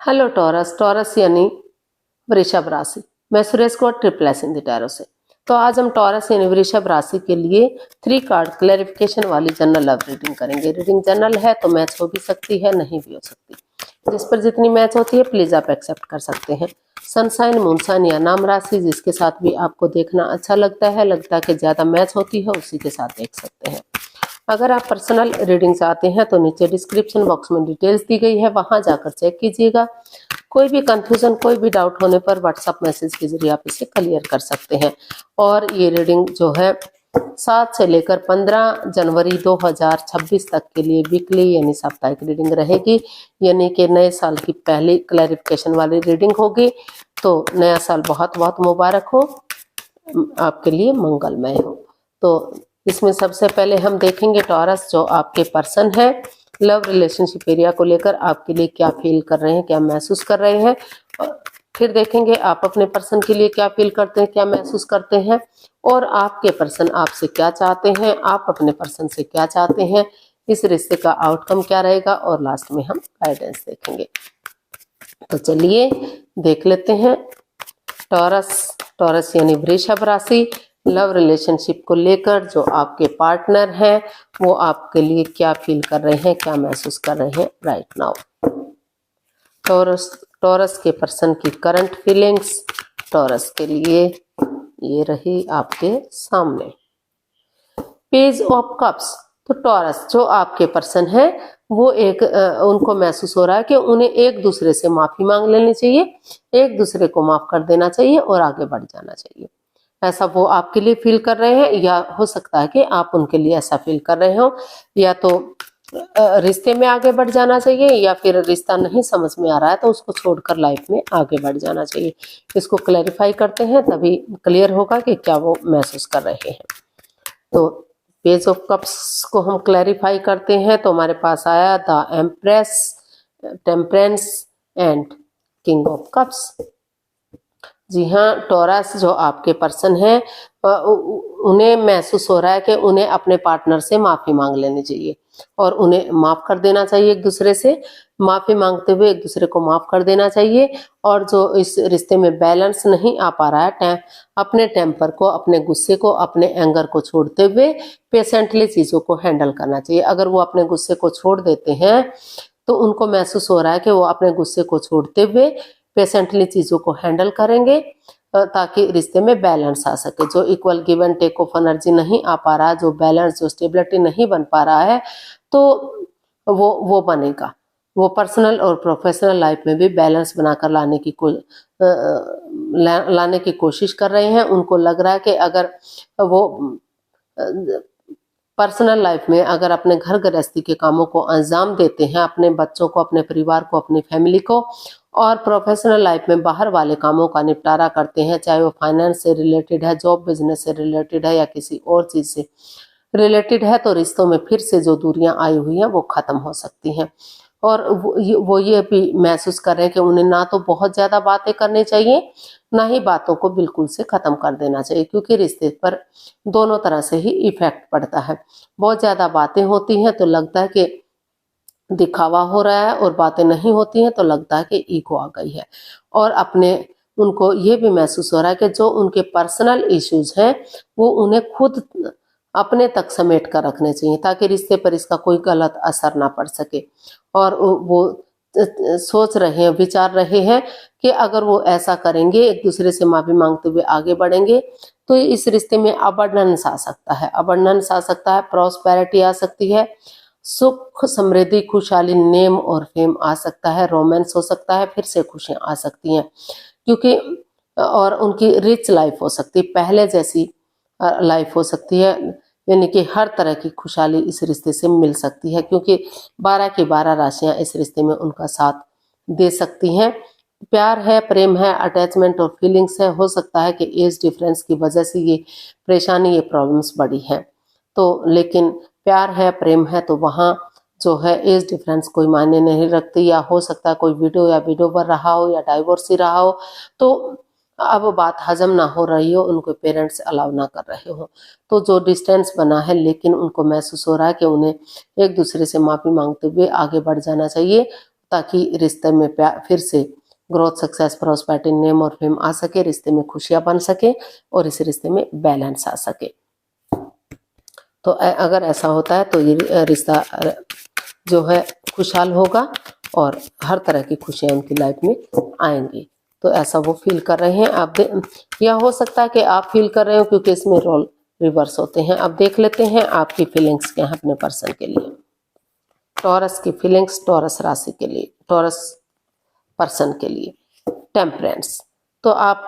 Hello taurus. Taurus यानी वृषभ राशि। मैं सुरेश को triple S in the tarot से। तो आज हम टॉरस यानी वृषभ राशि के लिए 3 कार्ड क्लैरिफिकेशन वाली जनरल लव रीडिंग करेंगे। रीडिंग जनरल है तो मैच हो भी सकती है, नहीं भी हो सकती। जिस पर जितनी मैच होती है प्लीज आप एक्सेप्ट कर सकते हैं। सनसाइन, मूनसाइन या नाम राशि जिसके साथ भी आपको देखना अच्छा लगता है कि ज्यादा मैच होती है, उसी के साथ देख सकते हैं। अगर आप पर्सनल रीडिंग चाहते हैं तो नीचे डिस्क्रिप्शन बॉक्स में डिटेल्स दी गई है, वहां जाकर चेक कीजिएगा। कोई भी कंफ्यूजन, कोई भी डाउट होने पर व्हाट्सएप मैसेज के जरिए आप इसे क्लियर कर सकते हैं। और ये रीडिंग जो है 7 से लेकर 15 जनवरी 2026 तक के लिए वीकली यानी साप्ताहिक रीडिंग रहेगी, यानी कि नए साल की पहली क्लैरिफिकेशन वाली रीडिंग होगी। तो नया साल बहुत बहुत मुबारक हो, आपके लिए मंगलमय हो। तो इसमें सबसे पहले हम देखेंगे टॉरस जो आपके पर्सन है, लव रिलेशनशिप एरिया को लेकर आपके लिए क्या फील कर रहे हैं, क्या महसूस कर रहे हैं। और फिर देखेंगे आप अपने पर्सन के लिए क्या फील करते हैं, क्या महसूस करते हैं, और आपके पर्सन आपसे क्या चाहते हैं, आप अपने पर्सन से क्या चाहते हैं, इस रिश्ते का आउटकम क्या रहेगा, और लास्ट में हम गाइडेंस देखेंगे। तो चलिए देख लेते हैं टॉरस। टॉरस यानी वृषभ राशि, लव रिलेशनशिप को लेकर जो आपके पार्टनर हैं वो आपके लिए क्या फील कर रहे हैं, क्या महसूस कर रहे हैं राइट नाउ। टॉरस के पर्सन की करंट फीलिंग्स टॉरस के लिए ये रही आपके सामने। Page of cups. तो टॉरस जो आपके पर्सन है वो उनको महसूस हो रहा है कि उन्हें एक दूसरे से माफी मांग लेनी चाहिए, एक दूसरे को माफ कर देना चाहिए और आगे बढ़ जाना चाहिए। ऐसा वो आपके लिए फील कर रहे हैं, या हो सकता है कि आप उनके लिए ऐसा फील कर रहे हो। या तो रिश्ते में आगे बढ़ जाना चाहिए, या फिर रिश्ता नहीं समझ में आ रहा है तो उसको छोड़कर लाइफ में आगे बढ़ जाना चाहिए। इसको क्लैरिफाई करते हैं तभी क्लियर होगा कि क्या वो महसूस कर रहे हैं। तो पेज ऑफ कप्स को हम क्लैरिफाई करते हैं तो हमारे पास आया the empress, temperance and king of cups. जी हाँ, टॉरस जो आपके पर्सन है उन्हें महसूस हो रहा है कि उन्हें अपने पार्टनर से माफी मांग लेनी चाहिए और उन्हें माफ कर देना चाहिए। एक दूसरे से माफी मांगते हुए एक दूसरे को माफ कर देना चाहिए। और जो इस रिश्ते में बैलेंस नहीं आ पा रहा है, अपने टेम्पर को, अपने गुस्से को, अपने एंगर को छोड़ते हुए पेशेंटली चीजों को हैंडल करना चाहिए। अगर वो अपने गुस्से को छोड़ देते हैं तो उनको महसूस हो रहा है कि वो अपने गुस्से को छोड़ते हुए पेशेंटली चीजों को हैंडल करेंगे ताकि रिश्ते में बैलेंस आ सके। जो equal give and take of energy नहीं आ पा रहा, जो बैलेंस, जो स्टेबिलिटी नहीं बन पा रहा है, तो वो बनेगा। वो पर्सनल और प्रोफेशनल लाइफ में भी बैलेंस बनाकर लाने की कोशिश कर रहे हैं। उनको लग रहा है कि अगर वो पर्सनल लाइफ में अगर अपने घर गृहस्थी के कामों को अंजाम देते हैं, अपने बच्चों को, अपने परिवार को, अपनी फैमिली को, और प्रोफेशनल लाइफ में बाहर वाले कामों का निपटारा करते हैं, चाहे वो फाइनेंस से रिलेटेड है, जॉब बिजनेस से रिलेटेड है, या किसी और चीज से रिलेटेड है, तो रिश्तों में फिर से जो दूरियां आई हुई हैं वो खत्म हो सकती हैं। और वो ये भी महसूस कर रहे हैं कि उन्हें ना तो बहुत ज्यादा बातें करनी चाहिए, ना ही बातों को बिल्कुल से खत्म कर देना चाहिए, क्योंकि रिश्ते पर दोनों तरह से ही इफेक्ट पड़ता है। बहुत ज्यादा बातें होती हैं तो लगता है कि दिखावा हो रहा है, और बातें नहीं होती हैं तो लगता है कि ईगो आ गई है। और उनको ये भी महसूस हो रहा है कि जो उनके पर्सनल इश्यूज हैं वो उन्हें खुद अपने तक समेट कर रखने चाहिए ताकि रिश्ते पर इसका कोई गलत असर ना पड़ सके। और वो सोच रहे हैं, विचार रहे हैं कि अगर वो ऐसा करेंगे, एक दूसरे से माफी मांगते हुए आगे बढ़ेंगे, तो इस रिश्ते में अबंडेंस आ सकता है, अबंडेंस आ सकता है, प्रॉस्पेरिटी आ सकती है, सुख, समृद्धि, खुशहाली, नेम और फेम आ सकता है, रोमांस हो सकता है, फिर से खुशियां आ सकती हैं, क्योंकि और उनकी रिच लाइफ हो सकती है, पहले जैसी लाइफ हो सकती है, यानी कि हर तरह की खुशहाली इस रिश्ते से मिल सकती है, क्योंकि 12 की 12 राशियां इस रिश्ते में उनका साथ दे सकती हैं। प्यार है, प्रेम है, अटैचमेंट और फीलिंग्स है। हो सकता है कि एज डिफरेंस की वजह से ये परेशानी, ये प्रॉब्लम्स बढ़ी हैं, तो लेकिन प्यार है, प्रेम है, तो वहाँ जो है एज डिफरेंस कोई मायने नहीं रखती। या हो सकता है कोई विडोवर रहा हो या डाइवोर्सी रहा हो, तो अब बात हजम ना हो रही हो, उनको पेरेंट्स अलाउ ना कर रहे हो, तो जो डिस्टेंस बना है, लेकिन उनको महसूस हो रहा है कि उन्हें एक दूसरे से माफी मांगते हुए आगे बढ़ जाना चाहिए ताकि रिश्ते में प्यार फिर से ग्रोथ, सक्सेस, प्रॉस्पेरिटी, नेम और फेम आ सके, रिश्ते में खुशियां बन सके और इस रिश्ते में बैलेंस आ सके। तो अगर ऐसा होता है तो ये रिश्ता जो है खुशहाल होगा और हर तरह की खुशियां उनकी लाइफ में आएंगी। तो ऐसा वो फील कर रहे हैं। आप या हो सकता है कि आप फील कर रहे हो, क्योंकि इसमें रोल रिवर्स होते हैं। अब देख लेते हैं आपकी फीलिंग्स क्या है अपने पर्सन के लिए। टॉरस की फीलिंग्स, टॉरस राशि के लिए, टॉरस पर्सन के लिए। टेम्परेंस, तो आप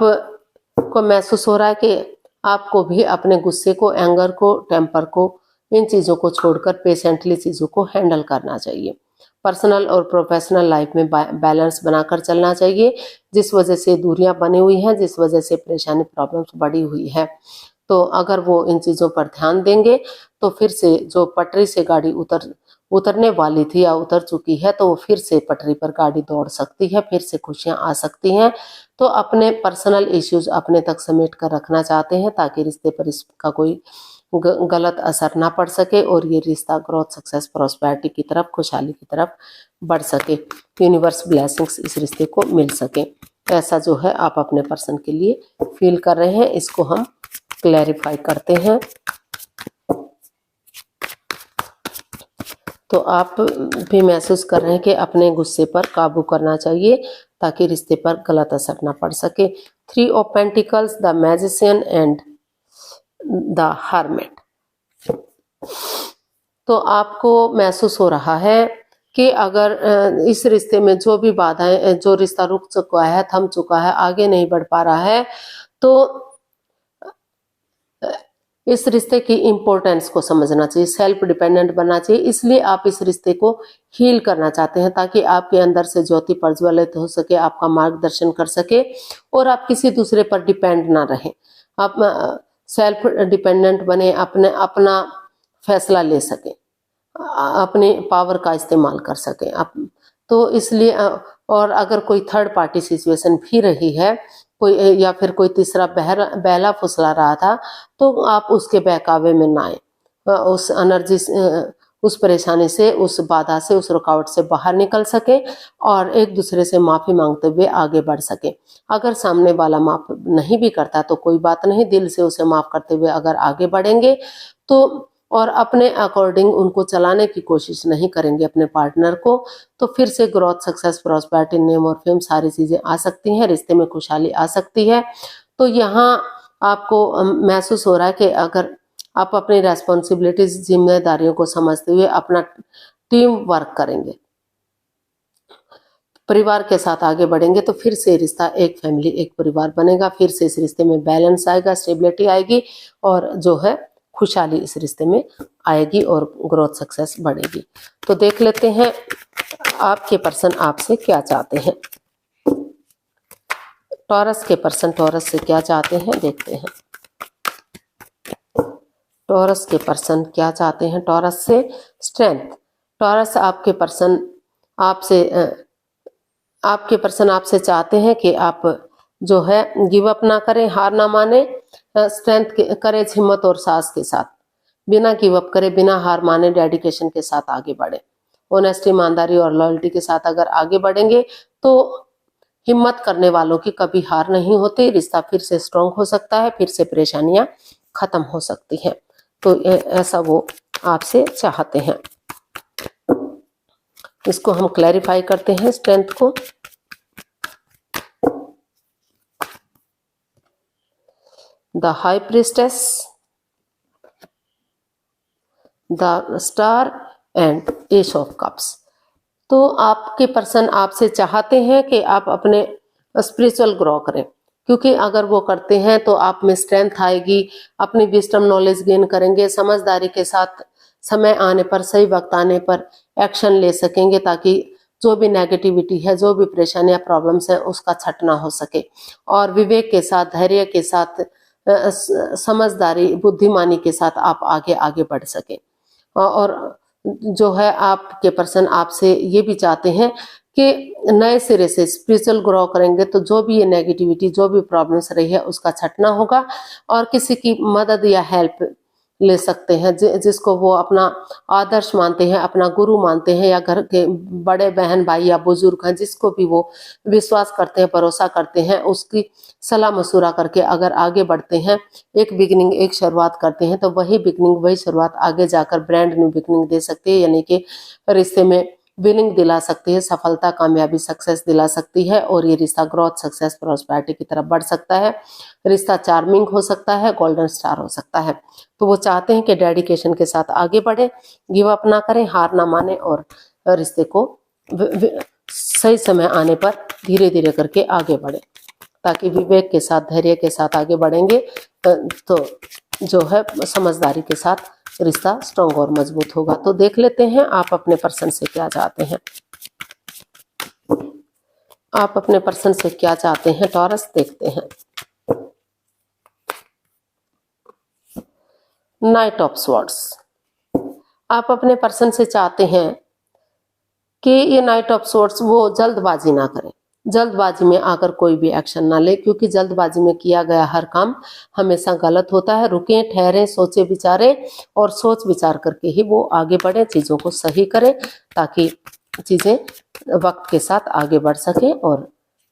को महसूस हो रहा है कि आपको भी अपने गुस्से को, एंगर को, टेम्पर को, इन चीज़ों को छोड़कर पेशेंटली चीज़ों को हैंडल करना चाहिए। पर्सनल और प्रोफेशनल लाइफ में बैलेंस बनाकर चलना चाहिए। जिस वजह से दूरियां बनी हुई हैं, जिस वजह से परेशानी, प्रॉब्लम्स बढ़ी हुई है, तो अगर वो इन चीज़ों पर ध्यान देंगे तो फिर से जो पटरी से गाड़ी उतरने वाली थी या उतर चुकी है, तो वो फिर से पटरी पर गाड़ी दौड़ सकती है, फिर से खुशियां आ सकती हैं। तो अपने पर्सनल इश्यूज अपने तक समेट कर रखना चाहते हैं ताकि रिश्ते पर इसका कोई गलत असर ना पड़ सके और ये रिश्ता ग्रोथ, सक्सेस, प्रॉस्पेरिटी की तरफ, खुशहाली की तरफ बढ़ सके, यूनिवर्स ब्लेसिंग्स इस रिश्ते को मिल सके। ऐसा जो है आप अपने पर्सन के लिए फील कर रहे हैं, इसको हम क्लैरिफाई करते हैं। तो आप भी महसूस कर रहे हैं कि अपने गुस्से पर काबू करना चाहिए ताकि रिश्ते पर गलत असर ना पड़ सके। 3 of pentacles, the magician and the hermit. तो आपको महसूस हो रहा है कि अगर इस रिश्ते में जो भी बाधाएं, जो रिश्ता रुक चुका है, थम चुका है, आगे नहीं बढ़ पा रहा है, तो इस रिश्ते की इम्पोर्टेंस को समझना चाहिए, सेल्फ डिपेंडेंट बनना चाहिए। इसलिए आप इस रिश्ते को हील करना चाहते हैं ताकि आपके अंदर से ज्योति प्रज्वलित हो सके, आपका मार्गदर्शन कर सके और आप किसी दूसरे पर डिपेंड ना रहें। आप सेल्फ डिपेंडेंट बने, अपना फैसला ले सकें, अपने पावर का इस्तेमाल कर सकें आप। तो इसलिए और अगर कोई थर्ड पार्टी सिचुएशन भी रही है, कोई या फिर कोई तीसरा बहला फुसला रहा था, तो आप उसके बहकावे में ना आए, उस एनर्जी, उस परेशानी से, उस बाधा से, उस रुकावट से बाहर निकल सके और एक दूसरे से माफी मांगते हुए आगे बढ़ सके। अगर सामने वाला माफ नहीं भी करता तो कोई बात नहीं, दिल से उसे माफ करते हुए अगर आगे बढ़ेंगे तो, और अपने अकॉर्डिंग उनको चलाने की कोशिश नहीं करेंगे अपने पार्टनर को, तो फिर से ग्रोथ, सक्सेस, प्रॉस्पेरिटी, नेम और फेम सारी चीजें आ सकती हैं, रिश्ते में खुशहाली आ सकती है। तो यहाँ आपको महसूस हो रहा है कि अगर आप अपनी रेस्पॉन्सिबिलिटीज, जिम्मेदारियों को समझते हुए अपना टीम वर्क करेंगे, परिवार के साथ आगे बढ़ेंगे, तो फिर से रिश्ता एक फैमिली, एक परिवार बनेगा। फिर से इस रिश्ते में बैलेंस आएगा, स्टेबिलिटी आएगी और जो है खुशहाली इस रिश्ते में आएगी और ग्रोथ, सक्सेस बढ़ेगी। तो देख लेते हैं आपके पर्सन आपसे क्या चाहते हैं। टॉरस के पर्सन टॉरस से क्या चाहते हैं, देखते हैं। टॉरस के पर्सन क्या चाहते हैं टॉरस से। स्ट्रेंथ, टॉरस आपके पर्सन आपसे चाहते हैं कि आप जो है गिव अप ना करें, हार ना माने, स्ट्रेंथ, करेज, हिम्मत और साहस के साथ बिना गिव अप करे, बिना हार माने, डेडिकेशन के साथ आगे बढ़े। ऑनेस्टी, ईमानदारी और लॉयल्टी के साथ अगर आगे बढ़ेंगे तो हिम्मत करने वालों की कभी हार नहीं होती, रिश्ता फिर से स्ट्रांग हो सकता है, फिर से परेशानियां खत्म हो सकती हैं। तो ऐसा वो आपसे चाहते हैं। इसको हम क्लैरिफाई करते हैं स्ट्रेंथ को। The high priestess, the star and S of cups. तो आपके पर्सन आपसे चाहते हैं कि आप अपने स्पिरिचुअल ग्रो करें, क्योंकि अगर वो करते हैं तो आप में स्ट्रेंथ आएगी, अपनी विजडम, नॉलेज गेन करेंगे, समझदारी के साथ समय आने पर, सही वक्त आने पर एक्शन ले सकेंगे ताकि जो भी नेगेटिविटी है, जो भी परेशानियां, प्रॉब्लम्स है, उसका छटना हो सके और विवेक के साथ, धैर्य के साथ, समझदारी, बुद्धिमानी के साथ आप आगे आगे बढ़ सके। और जो है आपके पर्सन आपसे ये भी चाहते हैं कि नए सिरे से स्पिरिचुअल ग्रो करेंगे, तो जो भी ये नेगेटिविटी, जो भी प्रॉब्लम्स रही है, उसका छटना होगा और किसी की मदद या हेल्प ले सकते हैं, जिसको वो अपना आदर्श मानते हैं, अपना गुरु मानते हैं, या घर के बड़े बहन भाई या बुजुर्ग हैं जिसको भी वो विश्वास करते हैं, भरोसा करते हैं, उसकी सलाह मशूरा करके अगर आगे बढ़ते हैं, एक बिगिनिंग, एक शुरुआत करते हैं, तो वही बिगिनिंग, वही शुरुआत आगे जाकर ब्रांड न्यू बिगिनिंग दे सकती है, यानी कि रिश्ते में विनिंग दिला सकती है, सफलता, कामयाबी, सक्सेस दिला सकती है, और ये रिश्ता ग्रोथ, सक्सेस, प्रॉस्पेरिटी की तरफ बढ़ सकता है। रिश्ता चार्मिंग हो सकता है, गोल्डन स्टार हो सकता है। तो वो चाहते हैं कि डेडिकेशन के साथ आगे बढ़े, गिव अप ना करें, हार ना माने, और रिश्ते को सही समय आने पर धीरे धीरे करके आगे बढ़े, ताकि विवेक के साथ, धैर्य के साथ आगे बढ़ेंगे तो जो है समझदारी के साथ रिश्ता स्ट्रॉन्ग और मजबूत होगा। तो देख लेते हैं आप अपने पर्सन से क्या चाहते हैं। आप अपने पर्सन से क्या चाहते हैं टॉरस, देखते हैं। नाइट ऑफ स्वॉर्ड्स, आप अपने पर्सन से चाहते हैं कि ये नाइट ऑफ स्वॉर्ड्स वो जल्दबाजी ना करें, जल्दबाजी में आकर कोई भी एक्शन ना ले, क्योंकि जल्दबाजी में किया गया हर काम हमेशा गलत होता है। रुकें, ठहरें, सोचे विचारे, और सोच विचार करके ही वो आगे बढ़े, चीज़ों को सही करें, ताकि चीज़ें वक्त के साथ आगे बढ़ सकें और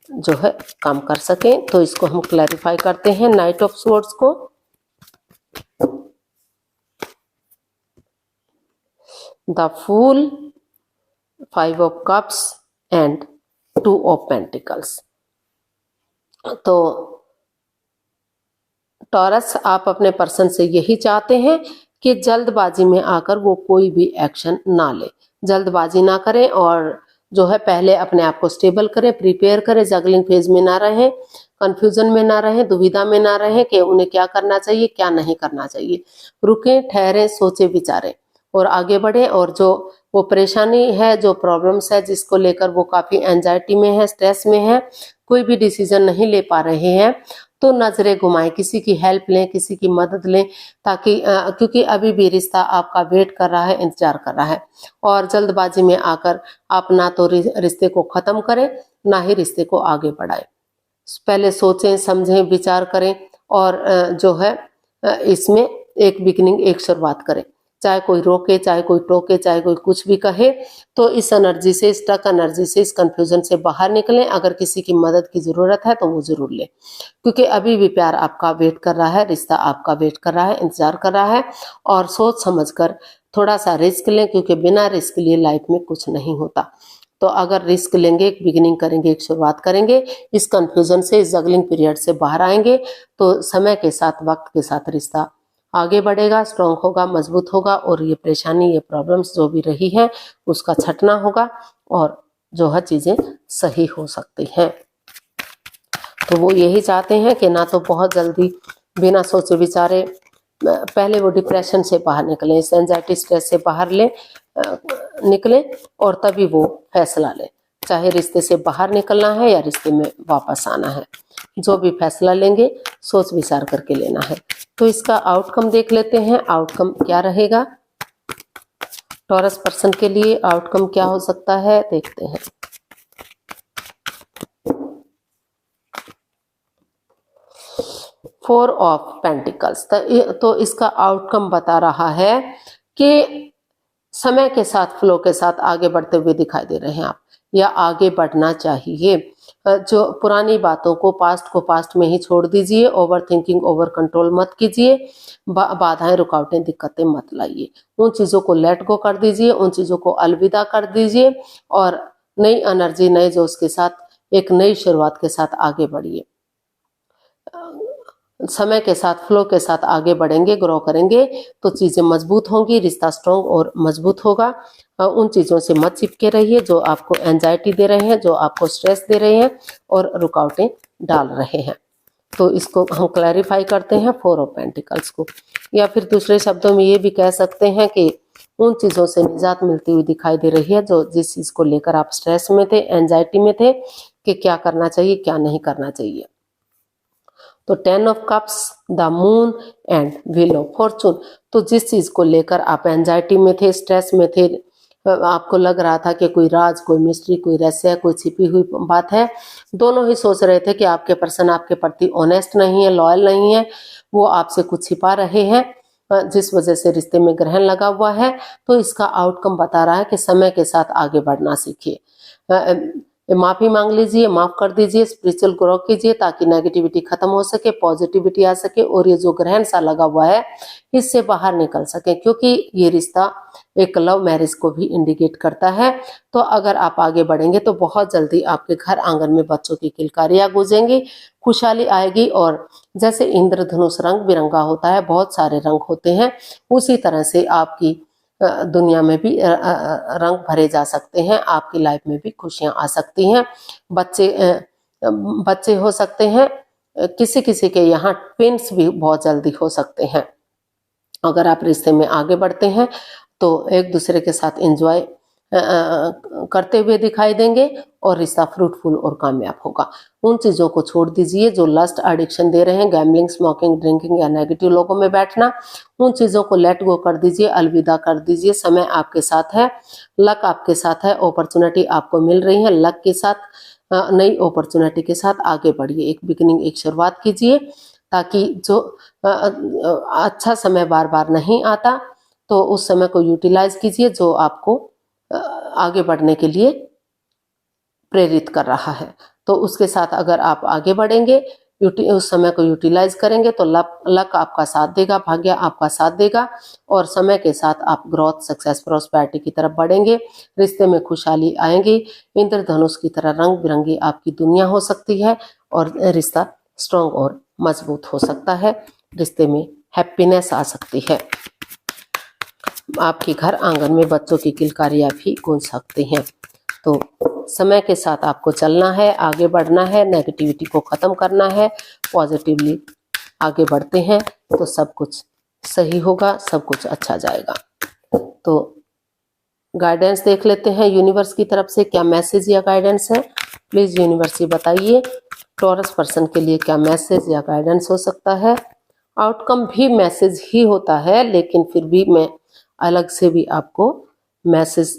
जो है काम कर सकें। तो इसको हम क्लैरिफाई करते हैं नाइट ऑफ स्वॉर्ड्स को। The fool, 5 of cups and 2 of pentacles. तो टॉरस, आप अपने पर्सन से यही चाहते हैं कि जल्दबाजी में आकर वो कोई भी एक्शन ना ले, जल्दबाजी ना करें, और जो है पहले अपने आप को स्टेबल करें, प्रिपेयर करें, जगलिंग फेज में ना रहें, कंफ्यूजन में ना रहें, दुविधा में ना रहें कि उन्हें क्या करना चाहिए, क्या नहीं करना चाहिए। रुकें, ठहरें, सोचे विचारें और आगे बढ़े। और जो वो परेशानी है, जो प्रॉब्लम्स है, जिसको लेकर वो काफ़ी एंजाइटी में है, स्ट्रेस में है, कोई भी डिसीजन नहीं ले पा रहे हैं, तो नजरें घुमाएं, किसी की हेल्प लें, किसी की मदद लें, ताकि क्योंकि अभी भी रिश्ता आपका वेट कर रहा है, इंतजार कर रहा है। और जल्दबाजी में आकर आप ना तो रिश्ते को ख़त्म करें, ना ही रिश्ते को आगे बढ़ाएं। पहले सोचें, समझें, विचार करें, और जो है इसमें एक बिगिनिंग, एक शुरुआत करें। चाहे कोई रोके, चाहे कोई टोके, चाहे कोई कुछ भी कहे, तो इस एनर्जी से, स्टक एनर्जी से, इस कंफ्यूजन से बाहर निकलें। अगर किसी की मदद की ज़रूरत है तो वो ज़रूर लें, क्योंकि अभी भी प्यार आपका वेट कर रहा है, रिश्ता आपका वेट कर रहा है, इंतजार कर रहा है। और सोच समझकर थोड़ा सा रिस्क लें, क्योंकि बिना रिस्क लिए लाइफ में कुछ नहीं होता। तो अगर रिस्क लेंगे, एक बिगिनिंग करेंगे, एक शुरुआत करेंगे, इस कंफ्यूजन से, इस जगलिंग पीरियड से बाहर आएंगे, तो समय के साथ, वक्त के साथ रिश्ता आगे बढ़ेगा, स्ट्रॉन्ग होगा, मजबूत होगा, और ये परेशानी, ये प्रॉब्लम्स जो भी रही है उसका छटना होगा, और जो है चीज़ें सही हो सकती हैं। तो वो यही चाहते हैं कि ना तो बहुत जल्दी बिना सोचे विचारे पहले वो डिप्रेशन से बाहर निकलें, इस एंजाइटी, स्ट्रेस से बाहर निकलें, और तभी वो फैसला लें। चाहे रिश्ते से बाहर निकलना है या रिश्ते में वापस आना है, जो भी फैसला लेंगे सोच विचार करके लेना है। तो इसका आउटकम देख लेते हैं, आउटकम क्या रहेगा टॉरस पर्सन के लिए, आउटकम क्या हो सकता है, देखते हैं। फोर ऑफ पेंटिकल्स, तो इसका आउटकम बता रहा है कि समय के साथ, फ्लो के साथ आगे बढ़ते हुए दिखाई दे रहे हैं आप, या आगे बढ़ना चाहिए। जो पुरानी बातों को, पास्ट को पास्ट में ही छोड़ दीजिए, ओवर थिंकिंग, ओवर कंट्रोल मत कीजिए, बाधाएं, रुकावटें, दिक्कतें मत लाइए। उन चीज़ों को लेट गो कर दीजिए, उन चीज़ों को अलविदा कर दीजिए, और नई एनर्जी, नए जोश के साथ, एक नई शुरुआत के साथ आगे बढ़िए। समय के साथ, फ्लो के साथ आगे बढ़ेंगे, ग्रो करेंगे, तो चीज़ें मजबूत होंगी, रिश्ता स्ट्रॉन्ग और मजबूत होगा। उन चीज़ों से मत चिपके रहिए जो आपको एंजाइटी दे रहे हैं, जो आपको स्ट्रेस दे रहे हैं और रुकावटें डाल रहे हैं। तो इसको हम क्लैरिफाई करते हैं 4 ऑफ पेंटिकल्स को, या फिर दूसरे शब्दों में ये भी कह सकते हैं कि उन चीज़ों से निजात मिलती हुई दिखाई दे रही है जो जिस चीज़ को लेकर आप स्ट्रेस में थे, एंजाइटी में थे, कि क्या करना चाहिए, क्या नहीं करना चाहिए। तो 10 of cups, the moon and wheel of Fortune, तो जिस चीज़ को लेकर आप एंजाइटी में थे, स्ट्रेस में थे, आपको लग रहा था कि कोई राज, कोई मिस्ट्री, कोई रहस्य, कोई छिपी हुई बात है, दोनों ही सोच रहे थे कि आपके पर्सन आपके प्रति ऑनेस्ट नहीं है, लॉयल नहीं है, वो आपसे कुछ छिपा रहे हैं, जिस वजह से रिश्ते में ग्रहण लगा हुआ है, तो इसका आउटकम बता रहा है कि समय के साथ आगे बढ़ना सीखिए। माफी मांग लीजिए, माफ कर दीजिए, स्पिरिचुअल ग्रो कीजिए ताकि नेगेटिविटी खत्म हो सके, पॉजिटिविटी आ सके और ये जो ग्रहण सा लगा हुआ है इससे बाहर निकल सके, क्योंकि ये रिश्ता एक लव मैरिज को भी इंडिकेट करता है। तो अगर आप आगे बढ़ेंगे तो बहुत जल्दी आपके घर आंगन में बच्चों की किलकारियां गूंजेंगी, खुशहाली आएगी। और जैसे इंद्रधनुष रंग बिरंगा होता है, बहुत सारे रंग होते हैं, उसी तरह से आपकी दुनिया में भी रंग भरे जा सकते हैं, आपकी लाइफ में भी खुशियां आ सकती हैं। बच्चे हो सकते हैं, किसी किसी के यहाँ ट्विंस भी बहुत जल्दी हो सकते हैं। अगर आप रिश्ते में आगे बढ़ते हैं तो एक दूसरे के साथ एंजॉय करते हुए दिखाई देंगे और रिश्ता फ्रूटफुल और कामयाब होगा। उन चीज़ों को छोड़ दीजिए जो लस्ट एडिक्शन दे रहे हैं, गैम्बलिंग, स्मोकिंग, ड्रिंकिंग या नेगेटिव लोगों में बैठना, उन चीज़ों को लेट गो कर दीजिए, अलविदा कर दीजिए। समय आपके साथ है, लक आपके साथ है, अपॉर्चुनिटी आपको मिल रही है, लक के साथ, नई अपॉर्चुनिटी के साथ आगे बढ़िए। एक बिगिनिंग, एक शुरुआत कीजिए ताकि जो अच्छा समय बार बार नहीं आता, तो उस समय को यूटिलाइज कीजिए जो आपको आगे बढ़ने के लिए प्रेरित कर रहा है। तो उसके साथ अगर आप आगे बढ़ेंगे, उस समय को यूटिलाइज करेंगे तो लक आपका साथ देगा, भाग्य आपका साथ देगा और समय के साथ आप ग्रोथ, सक्सेस, प्रॉस्पेरिटी की तरफ बढ़ेंगे। रिश्ते में खुशहाली आएंगी, इंद्रधनुष की तरह रंग बिरंगी आपकी दुनिया हो सकती है और रिश्ता स्ट्रॉन्ग और मजबूत हो सकता है। रिश्ते में हैप्पीनेस आ सकती है। आपके घर आंगन में बच्चों की किलकारियां भी गूंज सकती हैं। तो समय के साथ आपको चलना है, आगे बढ़ना है, नेगेटिविटी को खत्म करना है, पॉजिटिवली आगे बढ़ते हैं तो सब कुछ सही होगा, सब कुछ अच्छा जाएगा। तो गाइडेंस देख लेते हैं यूनिवर्स की तरफ से क्या मैसेज या गाइडेंस है। प्लीज यूनिवर्स ये बताइए टॉरस पर्सन के लिए क्या मैसेज या गाइडेंस हो सकता है। आउटकम भी मैसेज ही होता है, लेकिन फिर भी मैं अलग से भी आपको मैसेज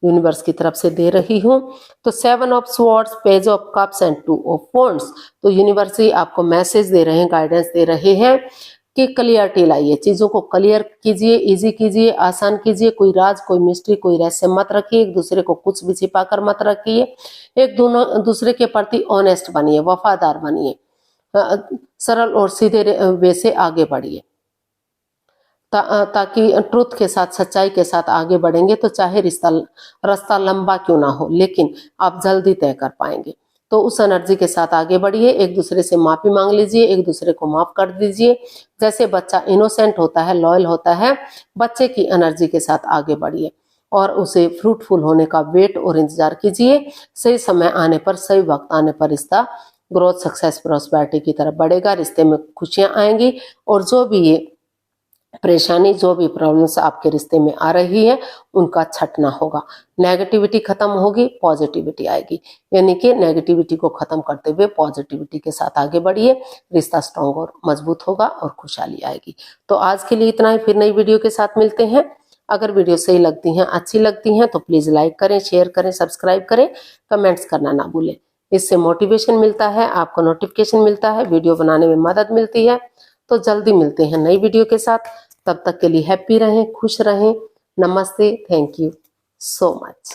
यूनिवर्स की तरफ से दे रही हूँ। तो 7 of swords, page of cups and 2 of wands. तो यूनिवर्स ही आपको मैसेज दे रहे हैं, गाइडेंस दे रहे हैं कि क्लियरिटी लाइए, चीज़ों को क्लियर कीजिए, इजी कीजिए, आसान कीजिए। कोई राज, कोई मिस्ट्री, कोई रहस्य मत रखिए, एक दूसरे को कुछ भी छिपा कर मत रखिए। एक दूसरे के प्रति ऑनेस्ट बनिए, वफादार बनिए, सरल और सीधे वे से आगे बढ़िए ताकि ट्रुथ के साथ, सच्चाई के साथ आगे बढ़ेंगे तो चाहे रास्ता लंबा क्यों ना हो, लेकिन आप जल्दी तय कर पाएंगे। तो उस एनर्जी के साथ आगे बढ़िए, एक दूसरे से माफी मांग लीजिए, एक दूसरे को माफ कर दीजिए। जैसे बच्चा इनोसेंट होता है, लॉयल होता है, बच्चे की एनर्जी के साथ आगे बढ़िए और उसे फ्रूटफुल होने का वेट और इंतजार कीजिए। सही समय आने पर, सही वक्त आने पर रिश्ता ग्रोथ, सक्सेस, प्रॉस्पेरिटी की तरफ बढ़ेगा। रिश्ते में खुशियां आएंगी और जो भी ये परेशानी, जो भी प्रॉब्लम्स आपके रिश्ते में आ रही है, उनका छटना होगा। नेगेटिविटी खत्म होगी, पॉजिटिविटी आएगी। यानी कि नेगेटिविटी को खत्म करते हुए पॉजिटिविटी के साथ आगे बढ़िए, रिश्ता स्ट्रॉन्ग और मजबूत होगा और खुशहाली आएगी। तो आज के लिए इतना ही, फिर नई वीडियो के साथ मिलते हैं। अगर वीडियो सही लगती हैं, अच्छी लगती हैं तो प्लीज लाइक करें, शेयर करें, सब्सक्राइब करें, कमेंट्स करना ना भूलें। इससे मोटिवेशन मिलता है, आपको नोटिफिकेशन मिलता है, वीडियो बनाने में मदद मिलती है। तो जल्दी मिलते हैं नई वीडियो के साथ। तब तक के लिए हैप्पी रहें, खुश रहें। नमस्ते, थैंक यू सो मच।